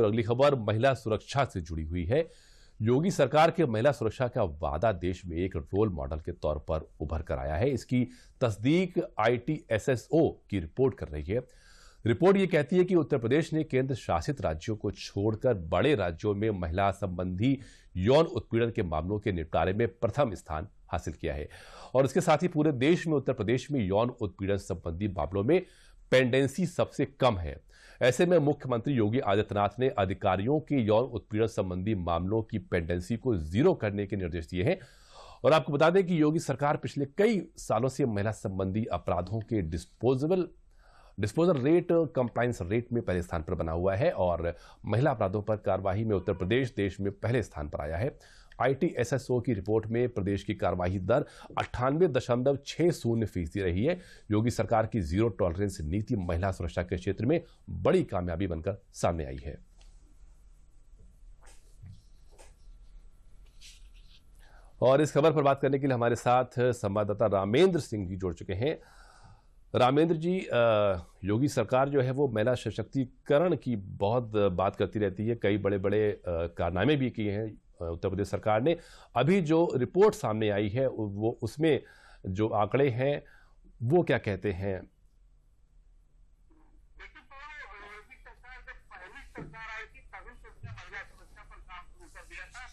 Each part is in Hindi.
और अगली खबर महिला सुरक्षा से जुड़ी हुई है। योगी सरकार के महिला सुरक्षा का वादा देश में एक रोल मॉडल के तौर पर उभर कर आया है। इसकी तस्दीक ITSSO की रिपोर्ट कर रही है। रिपोर्ट ये कहती है कि उत्तर प्रदेश ने केंद्र शासित राज्यों को छोड़कर बड़े राज्यों में महिला संबंधी यौन उत्पीड़न के मामलों के निपटारे में प्रथम स्थान हासिल किया है और इसके साथ ही पूरे देश में उत्तर प्रदेश में यौन उत्पीड़न संबंधी मामलों में पेंडेंसी सबसे कम है। ऐसे में मुख्यमंत्री योगी आदित्यनाथ ने अधिकारियों के यौन उत्पीड़न संबंधी मामलों की पेंडेंसी को जीरो करने के निर्देश दिए हैं। और आपको बता दें कि योगी सरकार पिछले कई सालों से महिला संबंधी अपराधों के डिस्पोजल रेट, कंप्लायंस रेट में पहले स्थान पर बना हुआ है और महिला अपराधों पर कार्रवाई में उत्तर प्रदेश देश में पहले स्थान पर आया है। ITSSO की रिपोर्ट में प्रदेश की कार्रवाई दर 98.60% रही है। योगी सरकार की जीरो टॉलरेंस नीति महिला सुरक्षा के क्षेत्र में बड़ी कामयाबी बनकर सामने आई है। और इस खबर पर बात करने के लिए हमारे साथ संवाददाता रामेंद्र सिंह जी जुड़ चुके हैं। रामेंद्र जी, योगी सरकार जो है वो महिला सशक्तिकरण की बहुत बात करती रहती है, कई बड़े बड़े कारनामे भी किए हैं उत्तर प्रदेश सरकार ने। अभी जो रिपोर्ट सामने आई है वो उसमें जो आंकड़े हैं वो क्या कहते हैं? देखिए, योगी सरकार जब पहली सरकार आई थी तभी से उसने महिला सुरक्षा पर काम शुरू कर दिया था।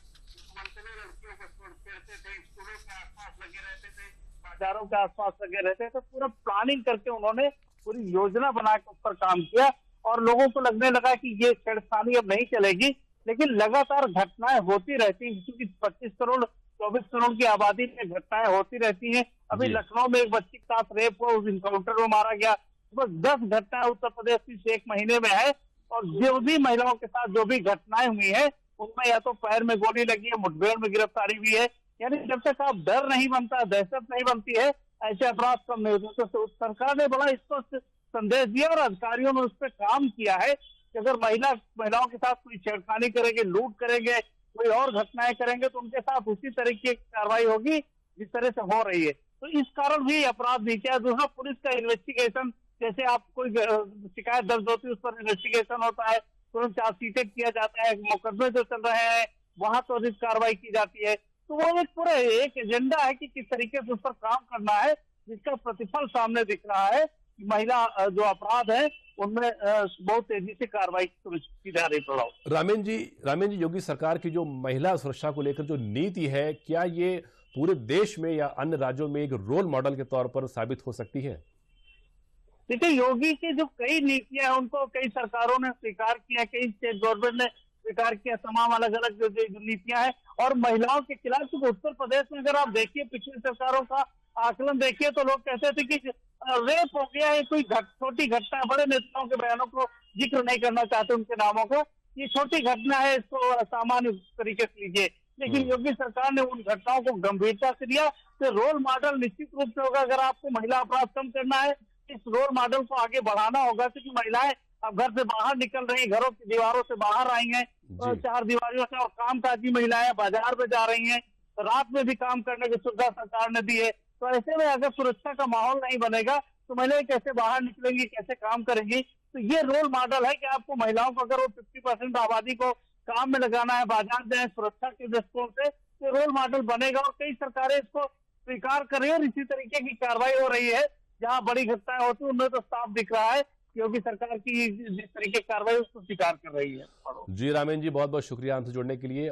मुख्यमंत्री लड़कियों को छेड़ते थे, स्कूलों के आसपास लगे रहते थे, बाजारों के आसपास लगे रहते थे। पूरा प्लानिंग करके उन्होंने पूरी योजना बना के उस पर काम किया और लोगों को लगने लगा कि ये छेड़खानी अब नहीं चलेगी। लेकिन लगातार घटनाएं होती रहती हैं, क्योंकि 25 करोड़ 24 करोड़ की आबादी में घटनाएं होती रहती हैं। अभी लखनऊ में एक बच्ची के साथ रेप हुआ, उस इनकाउंटर में मारा गया। बस 10 घटनाएं उत्तर प्रदेश की एक महीने में है और जो भी महिलाओं के साथ जो भी घटनाएं हुई है उनमें या तो पैर में गोली लगी है, मुठभेड़ में गिरफ्तारी हुई है। यानी जब तक आप डर नहीं बनता, दहशत नहीं बनती है, ऐसे अपराध कम नहीं होते। तो सरकार ने बड़ा स्पष्ट संदेश दिया और अधिकारियों ने उस पर काम किया है कि अगर महिलाओं के साथ कोई छेड़खानी करेंगे, लूट करेंगे, कोई और घटनाएं करेंगे तो उनके साथ उसी तरीके की कार्रवाई होगी जिस तरह से हो रही है। तो इस कारण भी अपराध नीचे है। दूसरा, पुलिस का इन्वेस्टिगेशन, जैसे आप कोई शिकायत दर्ज होती है उस पर इन्वेस्टिगेशन होता है, तुरंत चार्जशीटेड किया जाता है। मुकदमे जो चल रहे हैं वहां तो अधिक कार्रवाई की जाती है। तो वो एक पूरा एक एजेंडा है कि किस तरीके से उस पर काम करना है, जिसका प्रतिफल सामने दिख रहा है। महिला जो अपराध है उनमें बहुत तेजी से कार्रवाई की जा रही है। रामेंद्र जी, योगी सरकार की जो महिला सुरक्षा को लेकर जो नीति है, क्या ये पूरे देश में या अन्य राज्यों में एक रोल मॉडल के तौर पर साबित हो सकती है? देखिए, योगी की जो कई नीतियां हैं उनको कई सरकारों ने स्वीकार किया, कई स्टेट गवर्नमेंट ने स्वीकार किया, तमाम अलग अलग जो नीतियां हैं। और महिलाओं के खिलाफ तो उत्तर प्रदेश में अगर आप देखिए पिछली सरकारों का आकलन देखिए तो लोग कहते थे कि रेप हो गया है, कोई छोटी घटना है। बड़े नेताओं के बयानों को जिक्र नहीं करना चाहते, उनके नामों को, ये छोटी घटना है, इसको सामान्य तरीके से लीजिए। लेकिन योगी सरकार ने उन घटनाओं को गंभीरता से लिया। तो रोल मॉडल निश्चित रूप से होगा। अगर आपको महिला अपराध कम करना है, इस रोल मॉडल को आगे बढ़ाना होगा, क्योंकि महिलाएं अब घर से बाहर निकल रही, घरों की दीवारों से बाहर आई हैं, चार दीवारों से, और कामकाजी महिलाएं बाजार में जा रही हैं, रात में भी काम करने की सुविधा सरकार ने दी है। तो ऐसे में अगर सुरक्षा का माहौल नहीं बनेगा तो महिलाएं कैसे बाहर निकलेंगी, कैसे काम करेंगी? तो ये रोल मॉडल है कि आपको महिलाओं को अगर वो 50% आबादी को काम में लगाना है, बाजार जाए सुरक्षा के दृष्टिकोण से, तो रोल मॉडल बनेगा। और कई सरकारें इसको स्वीकार कर रही है और इसी तरीके की कार्रवाई हो रही है। जहां बड़ी घटनाएं होती है उनमें तो साफ दिख रहा है क्योंकि सरकार की जिस तरीके की कार्रवाई उसको स्वीकार कर रही है। जी रामेंद्र जी, बहुत बहुत शुक्रिया हमसे जुड़ने के लिए।